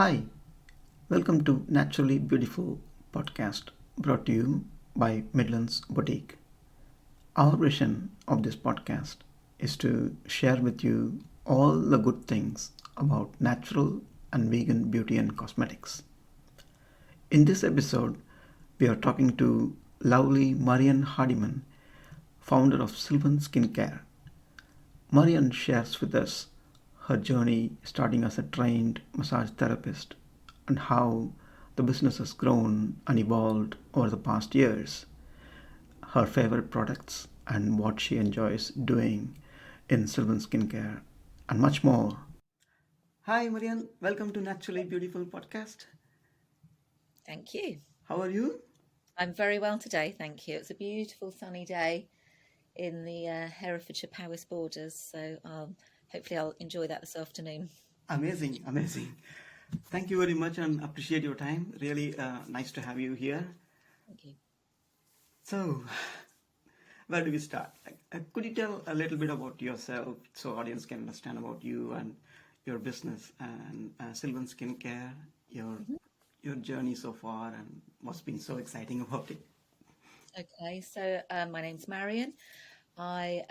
Hi, welcome to Naturally Beautiful podcast brought to you by Midlands Boutique. Our vision of this podcast is to share with you all the good things about natural and vegan beauty and cosmetics. In this episode, we are talking to lovely Marian Hardiman, founder of Silvan Skincare. Marian shares with us her journey starting as a trained massage therapist and how the business has grown and evolved over the past years, her favorite products and what she enjoys doing in Silvan Skincare, and much more. Hi, Marian. Welcome to Naturally Beautiful podcast. Thank you. How are you? I'm very well today, thank you. It's a beautiful sunny day in the Herefordshire Powys borders, so hopefully I'll enjoy that this afternoon. Amazing, amazing. Thank you very much and appreciate your time. Really nice to have you here. Thank you. So, where do we start? Could you tell a little bit about yourself so audience can understand about you and your business and Silvan Skincare, your journey so far, and what's been so exciting about it? Okay, so my name's Marian. I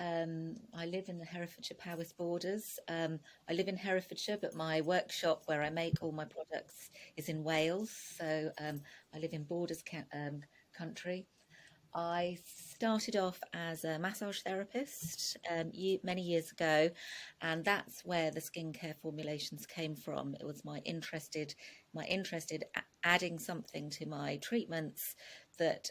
live in the Herefordshire Powys borders. I live in Herefordshire, but my workshop where I make all my products is in Wales. So I live in borders country. I started off as a massage therapist many years ago, and that's where the skincare formulations came from. It was my interested adding something to my treatments that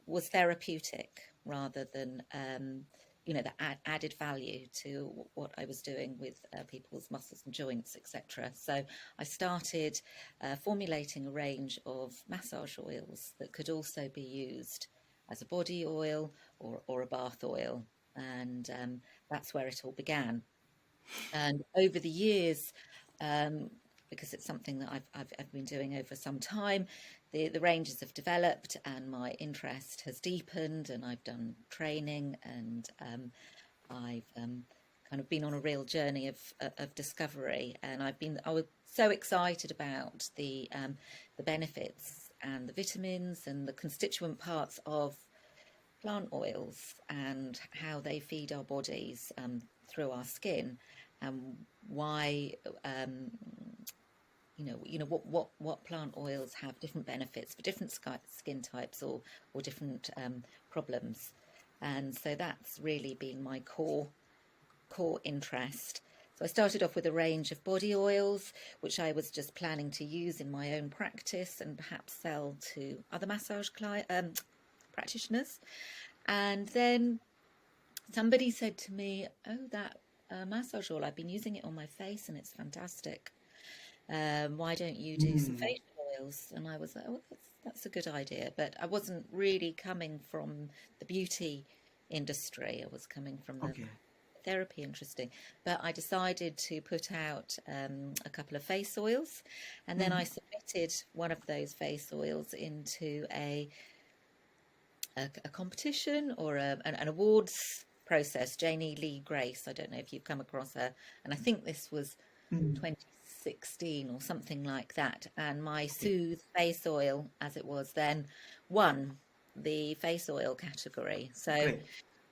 was therapeutic rather than the added value to what I was doing with people's muscles and joints, etc. So I started formulating a range of massage oils that could also be used as a body oil or a bath oil. And that's where it all began. And over the years, because it's something that I've been doing over some time, the ranges have developed and my interest has deepened, and I've done training, and I've kind of been on a real journey of discovery. And I was so excited about the benefits and the vitamins and the constituent parts of plant oils and how they feed our bodies through our skin, and why what plant oils have different benefits for different skin types or different problems. And so that's really been my core interest. So I started off with a range of body oils, which I was just planning to use in my own practice and perhaps sell to other massage practitioners. And then somebody said to me, "Oh, that massage oil, I've been using it on my face and it's fantastic. Why don't you do some Mm, facial oils?" And I was like, "Oh, that's a good idea." But I wasn't really coming from the beauty industry. I was coming from the okay. therapy, interesting. But I decided to put out a couple of face oils, and then I Mhm. submitted one of those face oils into a competition or an awards process. Janie Lee Grace, I don't know if you've come across her, and I think this was Mm, 2016 or something like that. And my okay. Soothe face oil, as it was then, won the face oil category. So Great.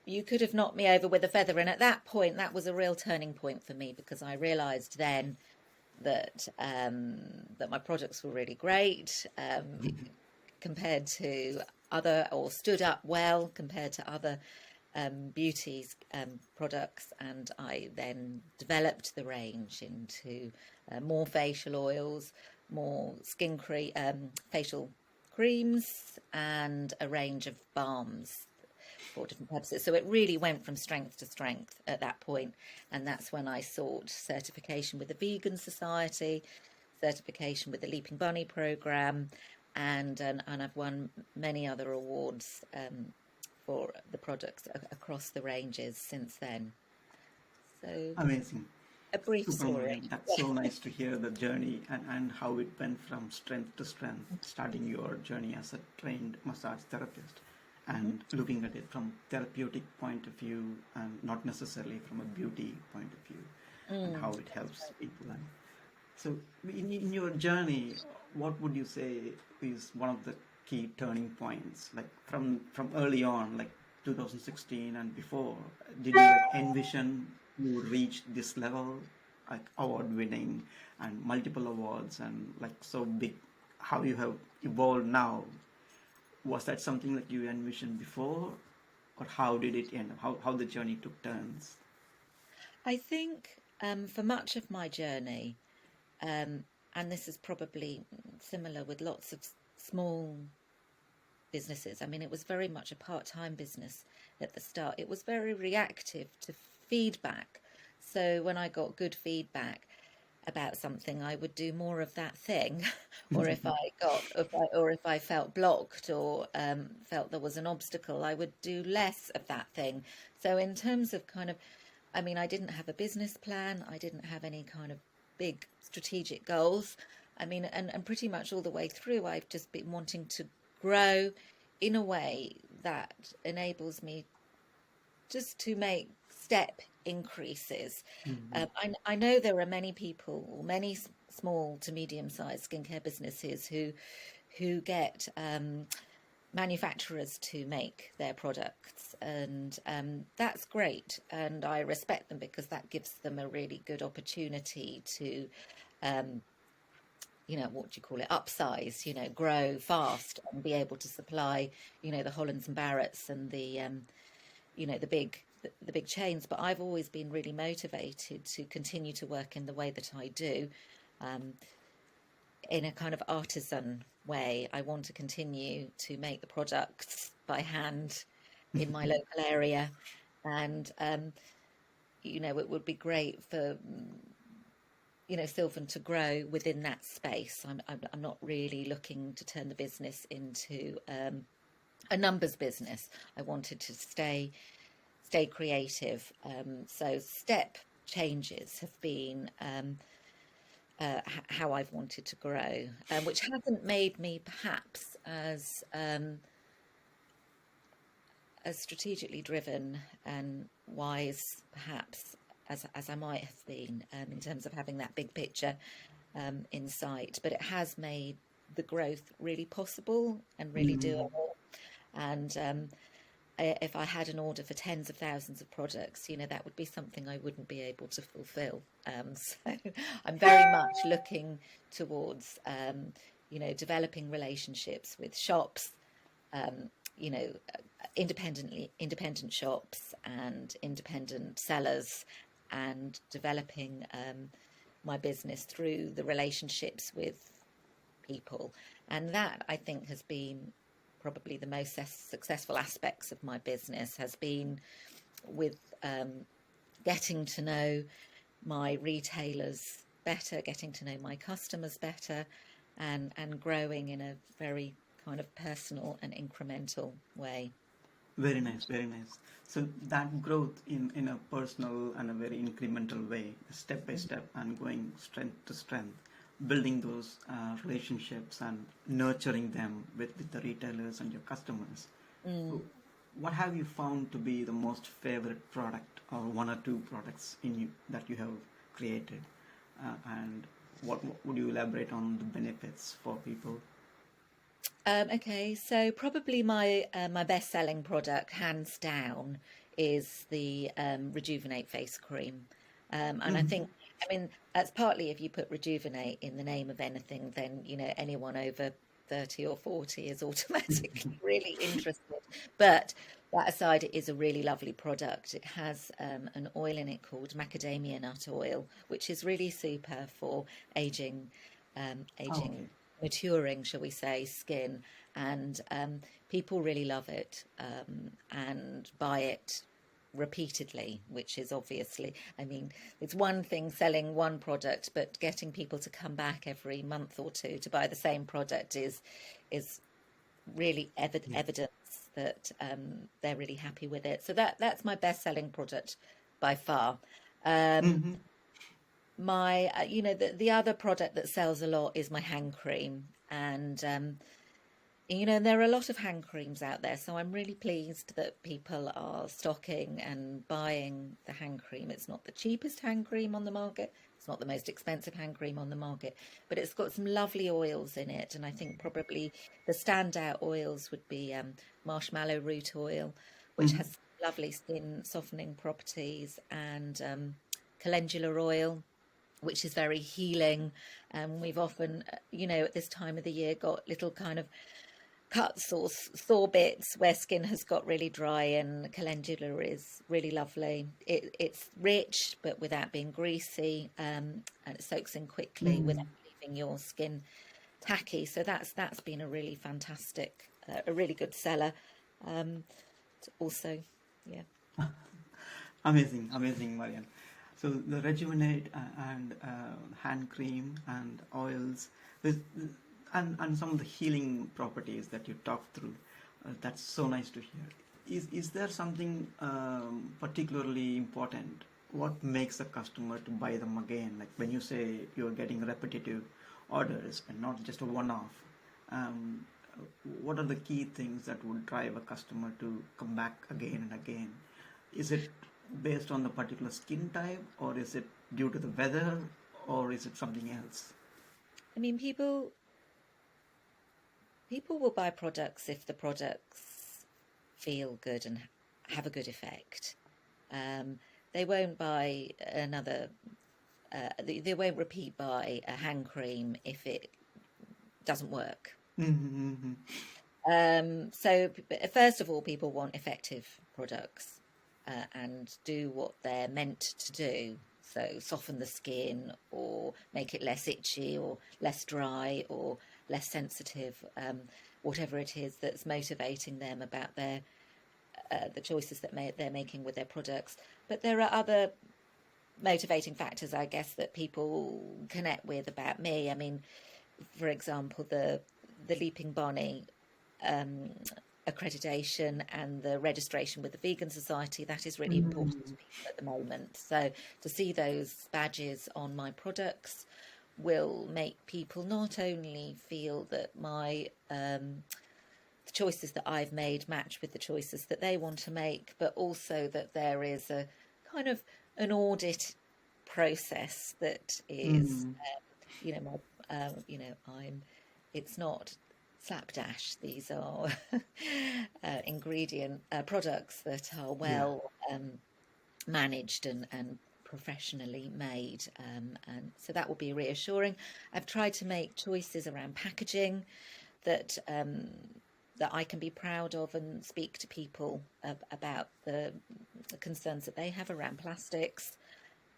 you could have knocked me over with a feather. And at that point, that was a real turning point for me, because I realised then that my products were really great, compared to other, or stood up well compared to other beauties products. And I then developed the range into more facial oils, more facial creams, and a range of balms for different purposes. So it really went from strength to strength at that point. And that's when I sought certification with the Vegan Society, certification with the Leaping Bunny program, and I've won many other awards for the products across the ranges since then. So Amazing. a brief Super, story. Marian. That's so nice to hear the journey and how it went from strength to strength, starting your journey as a trained massage therapist Mhm. and looking at it from therapeutic point of view and not necessarily from a beauty point of view and how it That's helps right. people. And So, in your journey, what would you say is one of the key turning points? Like from early on, like 2016 and before, did you like envision you would reach this level, like award winning and multiple awards and like so big? How you have evolved now? Was that something that you envisioned before, or how did it end? How the journey took turns? I think for much of my journey, um, and this is probably similar with lots of small businesses. I mean, it was very much a part-time business at the start. It was very reactive to feedback. So when I got good feedback about something, I would do more of that thing. Or if I felt blocked or felt there was an obstacle, I would do less of that thing. So in terms of kind of, I mean, I didn't have a business plan. I didn't have any kind of big strategic goals. I mean, and pretty much all the way through, I've just been wanting to grow in a way that enables me just to make step increases. Mhm. I know there are many people, or many small to medium-sized skincare businesses who get manufacturers to make their products, and that's great, and I respect them because that gives them a really good opportunity to what do you call it, upsize, grow fast and be able to supply, the Hollands and Barretts and the big chains. But I've always been really motivated to continue to work in the way that I do, um, in a kind of artisan way. I want to continue to make the products by hand in my local area, and it would be great for Silvan to grow within that space. I'm not really looking to turn the business into a numbers business. I wanted to stay creative. So step changes have been how I've wanted to grow, which hasn't made me perhaps as strategically driven and wise, perhaps, as I might have been, in terms of having that big picture in sight. But it has made the growth really possible and really Mhm. doable. And if I had an order for tens of thousands of products, that would be something I wouldn't be able to fulfill. So I'm very much looking towards, developing relationships with shops, um, you know, independent shops and independent sellers, and developing my business through the relationships with people. And that, I think, has been probably the most successful aspects of my business, has been with getting to know my retailers better, getting to know my customers better, and growing in a very kind of personal and incremental way. Very nice, very nice. So that growth in a personal and a very incremental way, step by step, and going strength to strength, building those relationships and nurturing them with the retailers and your customers. Mm. What have you found to be the most favorite product or one or two products that you have created? And what would you elaborate on the benefits for people? Okay, so probably my best-selling product, hands down, is the Rejuvenate face cream. And I think, Mhm. I mean, that's partly if you put Rejuvenate in the name of anything, then anyone over 30 or 40 is automatically really interested. But that aside, it is a really lovely product. It has an oil in it called macadamia nut oil, which is really super for aging, Oh, okay. aging maturing, shall we say, skin, and people really love it, and buy it repeatedly, which is obviously, I mean, it's one thing selling one product, but getting people to come back every month or two to buy the same product is really Yeah. evidence that they're really happy with it. So that's my best selling product by far. Um, Hmm. my the other product that sells a lot is my hand cream, and You know, there are a lot of hand creams out there, so I'm really pleased that people are stocking and buying the hand cream. It's not the cheapest hand cream on the market, it's not the most expensive hand cream on the market, but it's got some lovely oils in it. And I think probably the standout oils would be marshmallow root oil, which Hmm. has lovely skin softening properties, and calendula oil, which is very healing. And we've often, you know, at this time of the year, got little kind of cuts or sore bits where skin has got really dry, and calendula is really lovely. It's rich but without being greasy, and it soaks in quickly without Hmm. leaving your skin tacky. So that's been a really fantastic, a really good seller. Um, Also, yeah. Amazing, amazing, Marian. So the rejuvenate and hand cream and oils, this, and some of the healing properties that you talked through, that's so nice to hear. Is there something particularly important? What makes a customer to buy them again? Like when you say you're getting repetitive orders and not just a one-off, um, what are the key things that would drive a customer to come back again and again? Is it based on the particular skin type, or is it due to the weather, or is it something else? I mean, people will buy products if the products feel good and have a good effect. Um, they won't buy another. They won't repeat buy a hand cream if it doesn't work. Mm-hmm. So first of all, people want effective products, and do what they're meant to do. So soften the skin, or make it less itchy, or less dry, or less sensitive. Whatever it is that's motivating them about their the choices that they're making with their products. But there are other motivating factors, I guess, that people connect with about me. I mean, for example, the Leaping Bonnie um, accreditation and the registration with the Vegan Society, that is really important to people at the moment. So to see those badges on my products will make people not only feel that my the choices that I've made match with the choices that they want to make, but also that there is a kind of an audit process that is, Mm-hmm. you know, you know, it's not slapdash. These are ingredient products that are Yeah. well managed and professionally made, and so that will be reassuring. I've tried to make choices around packaging that that I can be proud of, and speak to people about the concerns that they have around plastics.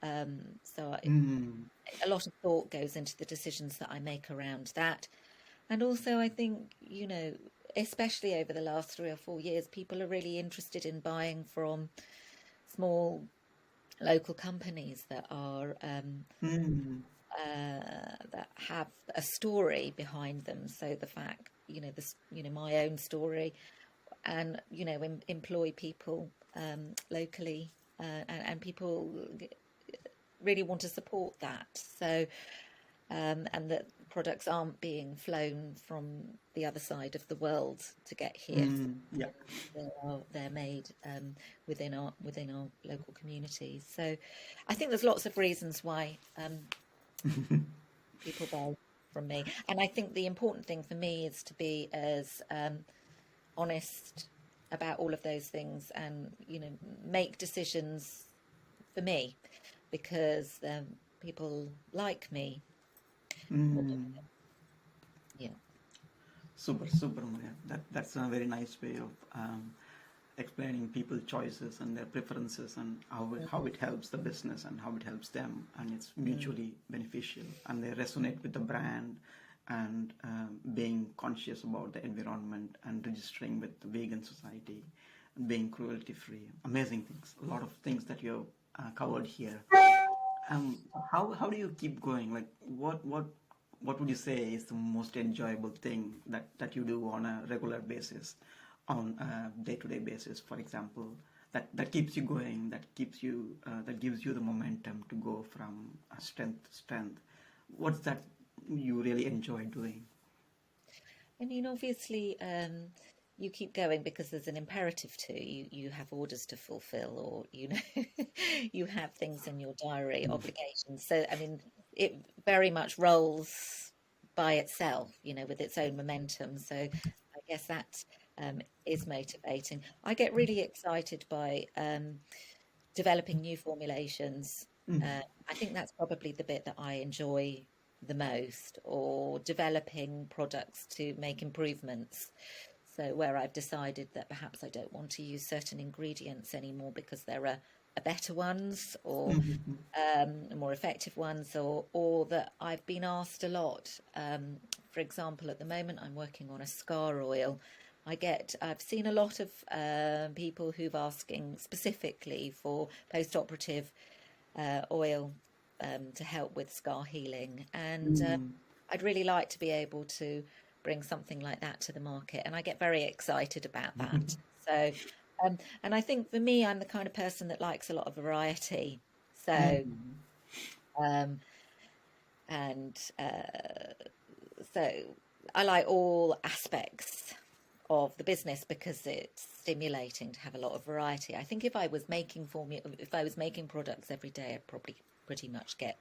Mm. A lot of thought goes into the decisions that I make around that. And also, I think, you know, especially over the last 3 or 4 years, people are really interested in buying from small local companies that are Mm. that have a story behind them. So the fact, you know, this, you know, my own story, and you know, employ people locally, and people really want to support that. So and that products aren't being flown from the other side of the world to get here. Mm. Yeah. They're made within our local communities. So I think there's lots of reasons why people buy from me. And I think the important thing for me is to be as honest about all of those things, and you know, make decisions for me, because people like me. Mm. Yeah. Super, super, Maria. That's a very nice way of explaining people choices and their preferences, and how it helps the business and how it helps them, and it's Mm. mutually beneficial, and they resonate with the brand, and being conscious about the environment and registering with the vegan society and being cruelty free. Amazing things, a lot of things that you covered here. um, how do you keep going? Like what would you say is the most enjoyable thing that you do on a regular basis, on a day-to-day basis, for example, that keeps you going, that keeps you that gives you the momentum to go from strength to strength? What's that you really enjoy doing? I mean, obviously, you keep going because there's an imperative to you. You have orders to fulfill, or you have things in your diary, obligations. So, I mean, it very much rolls by itself, with its own momentum. So, I guess that is motivating. I get really excited by developing new formulations. Mm. I think that's probably the bit that I enjoy the most, or developing products to make improvements. So where I've decided that perhaps I don't want to use certain ingredients anymore because there are better ones, or Mhm. more effective ones, or that I've been asked a lot. For example, at the moment I'm working on a scar oil. I've seen a lot of people who've asking specifically for post-operative oil to help with scar healing, and Mm. I'd really like to be able to bring something like that to the market, and I get very excited about that. So, and I think for me, I'm the kind of person that likes a lot of variety. So, Mm. um, and so I like all aspects of the business because it's stimulating to have a lot of variety. I think if I was making products every day, I'd probably pretty much get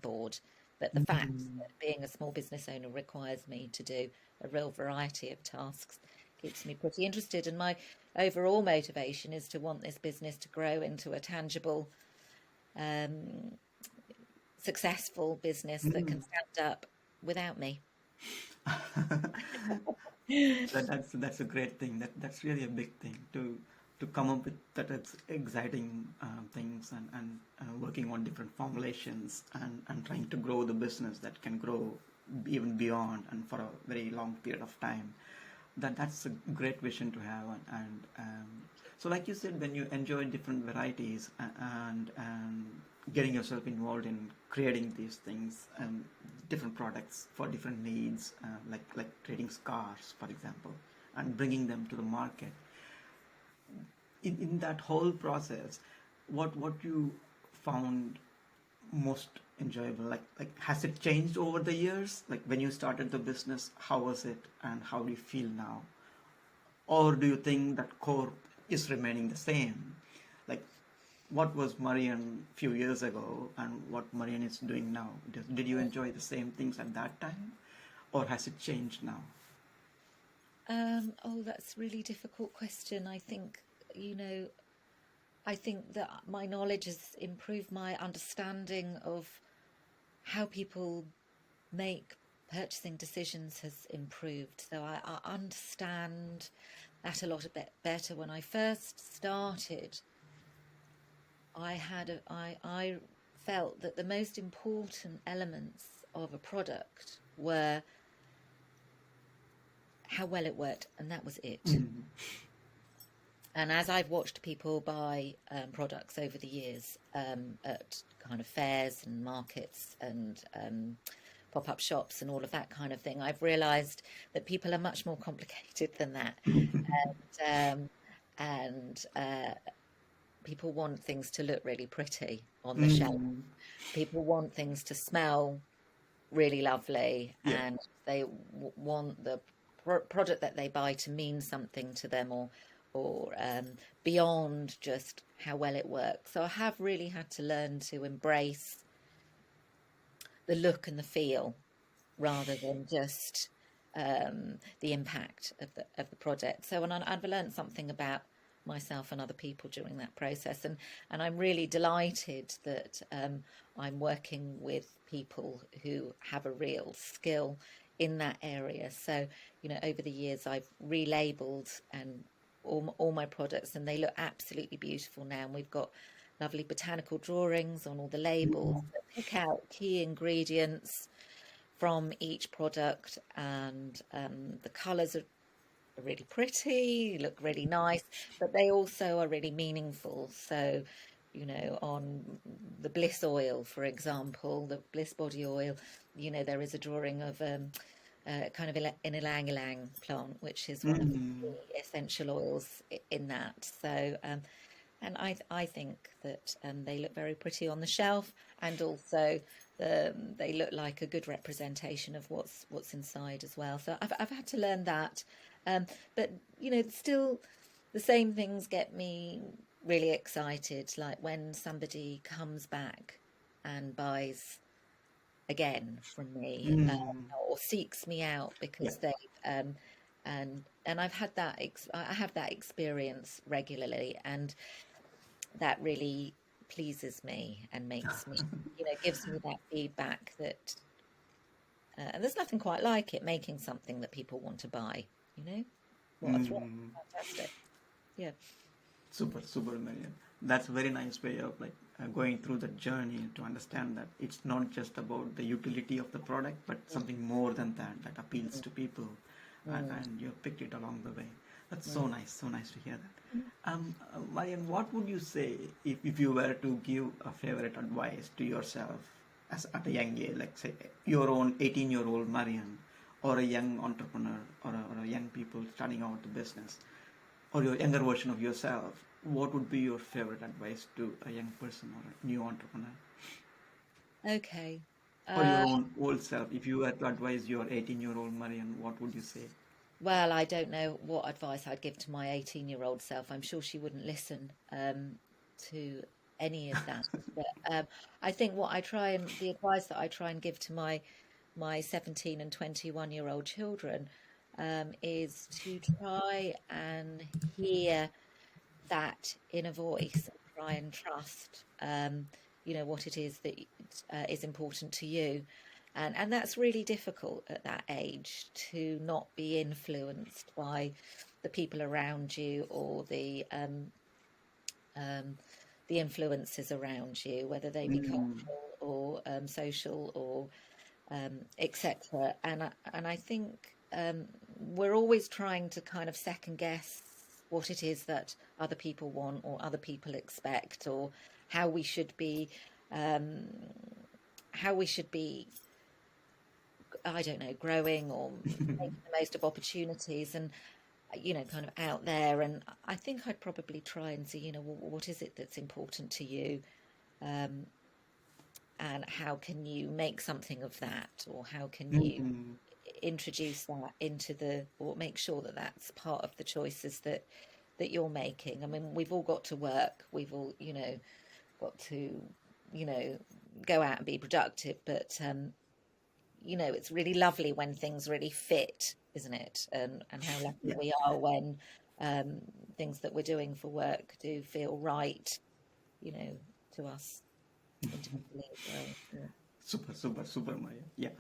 bored. But the fact Mm. that being a small business owner requires me to do a real variety of tasks keeps me pretty interested. And my overall motivation is to want this business to grow into a tangible, um, successful business that can Mm. stand up without me. That's a great thing. That's really a big thing to come up with that exciting things, and working on different formulations, and trying to grow the business that can grow even beyond and for a very long period of time. That's a great vision to have, and so like you said, when you enjoy different varieties, and getting yourself involved in creating these things, different products for different needs, like creating scars, for example, and bringing them to the market. In that whole process, what you found most enjoyable? Like has it changed over the years? Like when you started the business, how was it, and how do you feel now? Or do you think that core is remaining the same? Like, what was Marian a few years ago, and what Marian is doing now? Did you enjoy the same things at that time, or has it changed now? Oh, that's a really difficult question. You know, I think that my knowledge has improved. My understanding of how people make purchasing decisions has improved. So I understand that a lot a bit better. When I first started, I felt that the most important elements of a product were how well it worked, and that was it. Mm. And as I've watched people buy products over the years, at kind of fairs and markets and pop-up shops and all of that kind of thing, I've realised that people are much more complicated than that. And, people want things to look really pretty on the shelf. Mm. People want things to smell really lovely, Yeah. and they want the product that they buy to mean something to them, or beyond just how well it works. So I have really had to learn to embrace the look and the feel rather than just the impact of the project. So, and I've learned something about myself and other people during that process, and I'm really delighted that I'm working with people who have a real skill in that area. So, over the years, I've relabeled and all my products, and they look absolutely beautiful now. And we've got lovely botanical drawings on all the labels Mm. that pick out key ingredients from each product, and the colours are really pretty, look really nice, but they also are really meaningful. So, on the Bliss oil, for example, the Bliss body oil, there is a drawing of kind of an ylang ylang plant, which is one of Mm. the essential oils in that. So, and I think that they look very pretty on the shelf, and also they look like a good representation of what's inside as well. So I've had to learn that, but still the same things get me really excited, like when somebody comes back and buys again from me, or seeks me out Yeah. because they and I've had that I have that experience regularly, and that really pleases me and makes me, gives me that feedback that, and there's nothing quite like it, making something that people want to buy, you know? What a thrill. Fantastic. Yeah. Super, super, Marian. That's a very nice way of like going through the journey to understand that it's not just about the utility of the product, but something more than that that appeals to people, and you picked it along the way. That's so nice to hear that. Marian, what would you say if you were to give a favorite advice to yourself as at a young age, like say your own 18-year-old Marian, or a young entrepreneur, or a young people starting out the business, or your younger version of yourself, what would be your favorite advice to a young person or a new entrepreneur? Okay. Or your own old self, if you were to advise your 18-year-old Marian, what would you say? Well, I don't know what advice I'd give to my 18-year-old self. I'm sure she wouldn't listen to any of that. But I think the advice that I try and give to my 17 and 21-year-old children is to try and hear that inner voice, and try and trust, what it is that is important to you. And that's really difficult at that age, to not be influenced by the people around you, or the influences around you, whether they be cultural or social or etc. And I think we're always trying to kind of second guess what it is that other people want or other people expect, or how we should be um, how we should be, I don't know, growing or making the most of opportunities, and kind of out there. And I think I'd probably try and see, what is it that's important to you, um, and how can you make something of that, or how can you introduce that into or make sure that that's part of the choices that you're making. I mean, we've all got to work. We've all, got to, go out and be productive. But it's really lovely when things really fit, isn't it? And how lucky Yeah, we are when things that we're doing for work do feel right, you know, to us individually as well. Yeah. super, super, super, Marian. Yeah,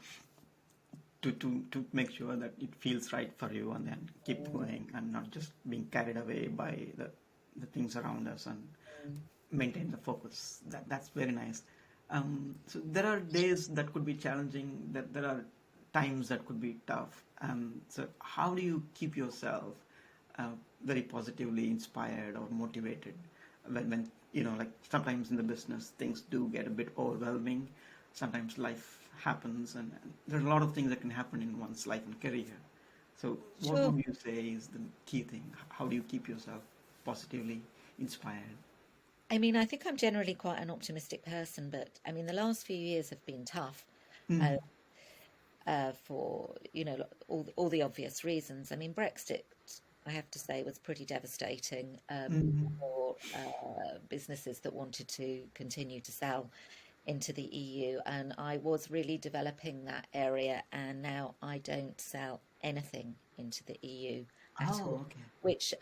to make sure that it feels right for you, and then keep going and not just being carried away by the things around us, and maintain the focus. That's very nice. So there are days that could be challenging. That there are times that could be tough. So how do you keep yourself very positively inspired or motivated when like sometimes in the business things do get a bit overwhelming. Sometimes life happens, and there are a lot of things that can happen in one's life and career. So what Sure. would you say is the key thing? How do you keep yourself positively inspired? I mean, I think I'm generally quite an optimistic person, but I mean, the last few years have been tough. Uh, for all the obvious reasons. I mean, Brexit, I have to say, was pretty devastating for businesses that wanted to continue to sell into the EU, and I was really developing that area, and now I don't sell anything into the EU at Oh, all, okay. which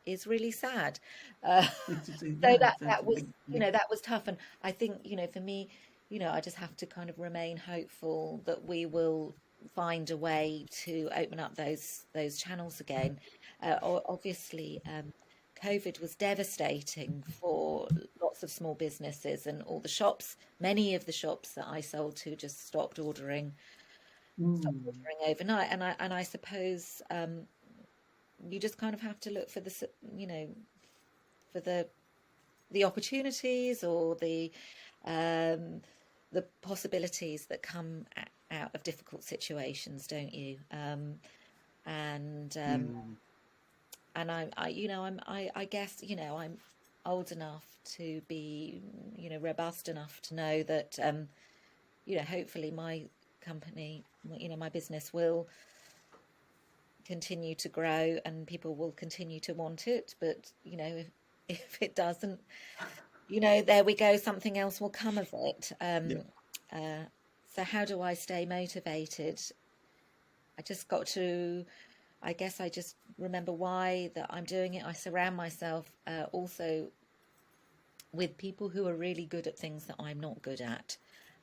is really sad. Uh, so Yeah, that it's a was, big. that was tough. And I think, for me, I just have to kind of remain hopeful that we will find a way to open up those channels again. Obviously, COVID was devastating for lots of small businesses, and all the shops. Many of the shops that I sold to just stopped ordering overnight. And I suppose you just kind of have to look for for the opportunities, or um, the possibilities that come out of difficult situations, don't you? And I guess, I'm old enough to be, robust enough to know that hopefully my company, my business will continue to grow and people will continue to want it. But, if it doesn't, there we go, something else will come of it. Yeah. So how do I stay motivated? I guess I just remember why that I'm doing it. I surround myself also with people who are really good at things that I'm not good at.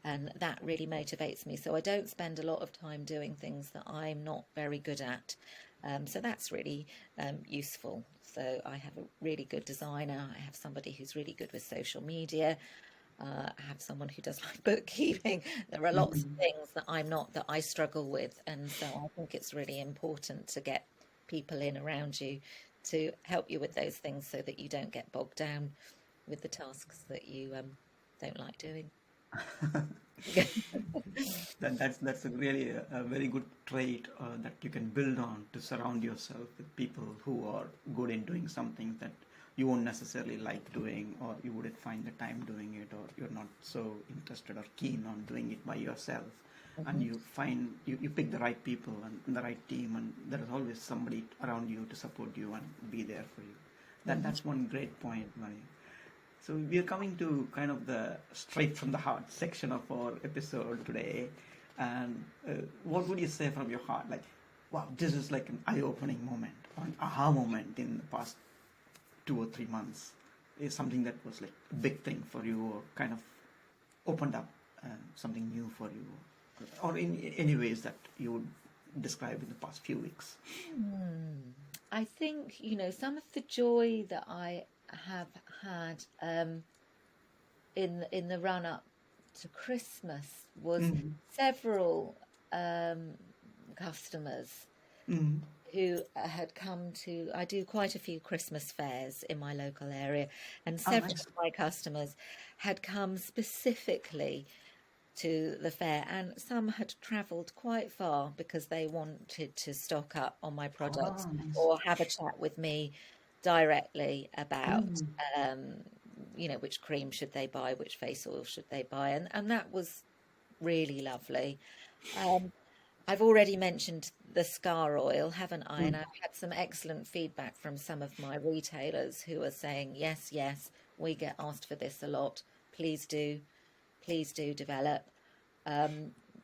And that really motivates me. So I don't spend a lot of time doing things that I'm not very good at. So that's really useful. So I have a really good designer. I have somebody who's really good with social media. I have someone who does my bookkeeping. There are lots of things that I'm not, that I struggle with. And so I think it's really important to get people in around you to help you with those things so that you don't get bogged down with the tasks that you don't like doing. That's a really a very good trait that you can build on, to surround yourself with people who are good in doing something that you won't necessarily like doing, or you wouldn't find the time doing it, or you're not so interested or keen on doing it by yourself. And you pick the right people and the right team, and there is always somebody around you to support you and be there for you. That's one great point, Mari. So we are coming to kind of the straight from the heart section of our episode today. And what would you say from your heart? Like, wow, this is like an eye-opening moment, or an aha moment in the past 2 or 3 months. Is something that was like a big thing for you, or kind of opened up something new for you, or in any ways that you would describe in the past few weeks. I think, some of the joy that I have had in the run up to Christmas was several customers who had come to. I do quite a few Christmas fairs in my local area, and several Nice. of my customers had come specifically to the fair, and some had travelled quite far because they wanted to stock up on my products Nice. or have a chat with me directly about which cream should they buy, which face oil should they buy, and that was really lovely. I've already mentioned the scar oil, haven't I? And I've had some excellent feedback from some of my retailers who are saying, yes, yes, we get asked for this a lot. Please do develop.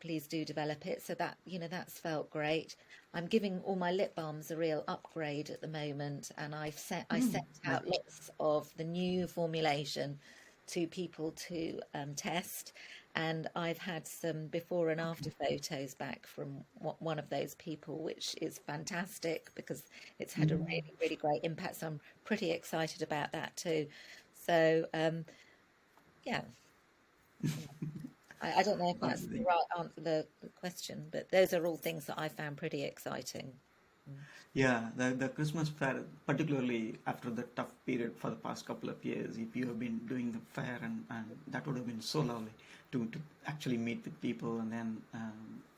Please do develop it. So that's felt great. I'm giving all my lip balms a real upgrade at the moment, and I sent out lots of the new formulation to people to test, and I've had some before and after photos back from one of those people, which is fantastic because it's had a really, really great impact. So I'm pretty excited about that too. So yeah. I don't know if that's the right answer the question, but those are all things that I found pretty exciting. Yeah, the Christmas fair, particularly after the tough period for the past couple of years, if you have been doing the fair, and that would have been so lovely to actually meet with people, and then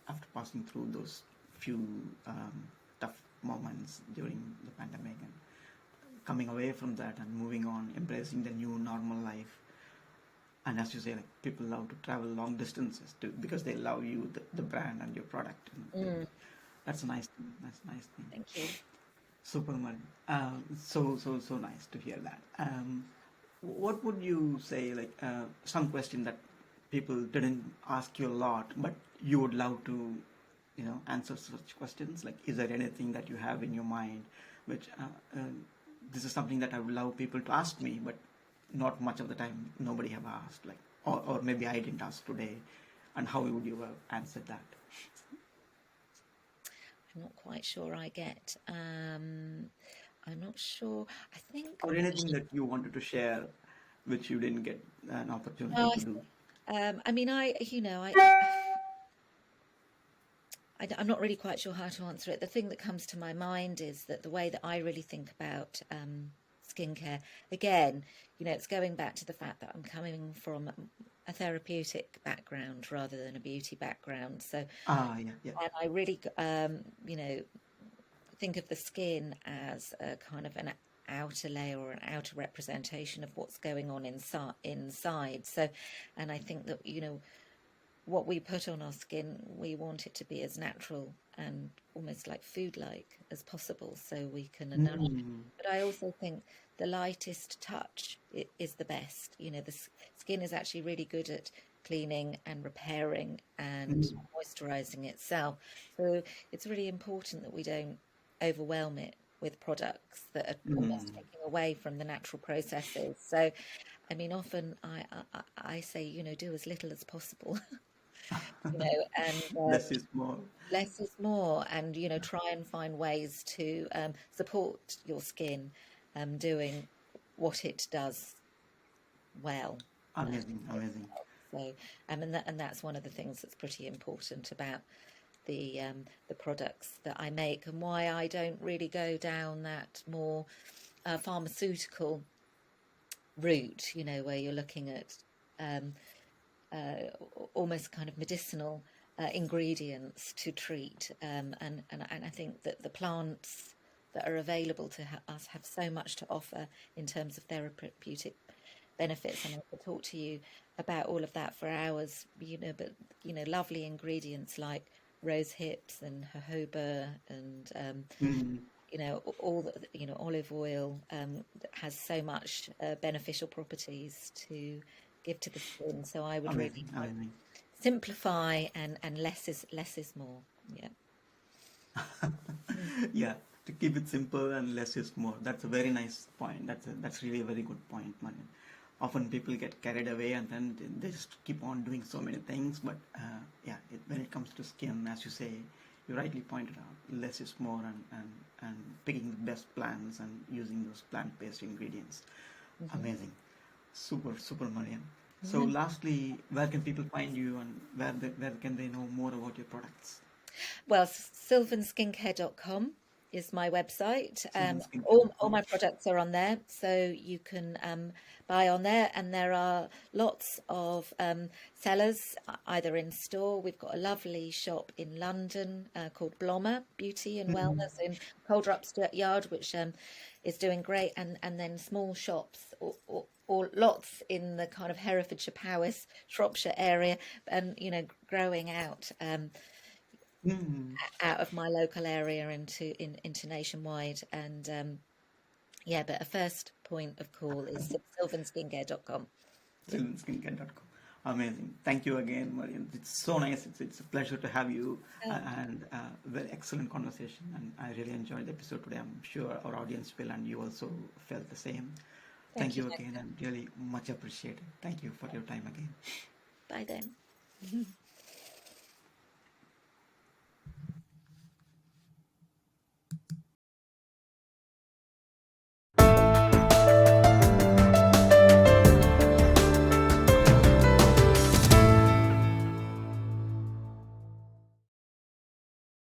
after passing through those few tough moments during the pandemic, and coming away from that and moving on, embracing the new normal life. And as you say, like, people love to travel long distances because they love you, the brand and your product. And that's a nice thing. That's a nice thing. Thank you. Super, Marin. So nice to hear that. What would you say, like, some question that people didn't ask you a lot, but you would love to, answer such questions? Like, is there anything that you have in your mind, which this is something that I would love people to ask me, but not much of the time nobody have asked, like, or maybe I didn't ask today, and how would you have answered that? I'm not quite sure I get. I'm not sure. I think. Or anything that you wanted to share, which you didn't get an opportunity Oh, to do. I mean, I'm not really quite sure how to answer it. The thing that comes to my mind is that the way that I really think about skincare, again, it's going back to the fact that I'm coming from a therapeutic background rather than a beauty background. So, Yeah. and I really, think of the skin as a kind of an outer layer or an outer representation of what's going on inside. So, and I think that, what we put on our skin, we want it to be as natural and almost like food-like as possible, so we can nourish. Mm. But I also think the lightest touch is the best. You know, the skin is actually really good at cleaning and repairing and Mm. moisturizing itself. So it's really important that we don't overwhelm it with products that are almost Mm. taking away from the natural processes. So, I mean, often I say, you know, do as little as possible, you know, and Less is more. less is more, and you know, try and find ways to support your skin doing what it does well. Amazing, amazing. So, and that's one of the things that's pretty important about the products that I make, and why I don't really go down that more pharmaceutical route. You know, where you're looking at um, uh, almost kind of medicinal ingredients to treat. And I think that the plants that are available to us have so much to offer in terms of therapeutic benefits. And I could talk to you about all of that for hours, you know, but, you know, lovely ingredients like rose hips and jojoba and, Mm. you know, all the, you know, olive oil that has so much beneficial properties to give to the skin. So I would Amazing, really amazing. simplify, and less is more. Yeah. Mm. Yeah, to keep it simple and less is more. That's a very nice point. That's really a very good point, Marian. Often people get carried away and then they just keep on doing so many things. But yeah, when it comes to skin, as you say, you rightly pointed out, less is more, and picking the best plants and using those plant-based ingredients. Mhm. Amazing, super, Marian. So, lastly, where can people find you, and where can they know more about your products? Well, silvanskincare.com is my website. All Silvanskin.com. my products are on there, so you can buy on there. And there are lots of sellers, either in store. We've got a lovely shop in London called Blommer Beauty and Wellness in Coldrups Yard, which is doing great. And then small shops, or lots in the kind of Herefordshire, Powys, Shropshire area, and you know, growing Mm. out of my local area into nationwide. And yeah, but a first point of call is silvanskincare.com. Yeah. Silvanskin.com. Amazing. Thank you again, Marian. It's so nice. It's a pleasure to have you, and very excellent conversation. And I really enjoyed the episode today. I'm sure our audience will, and you also felt the same. Thank Thank you. you again, and really much appreciated. Thank you for your time again. Bye then.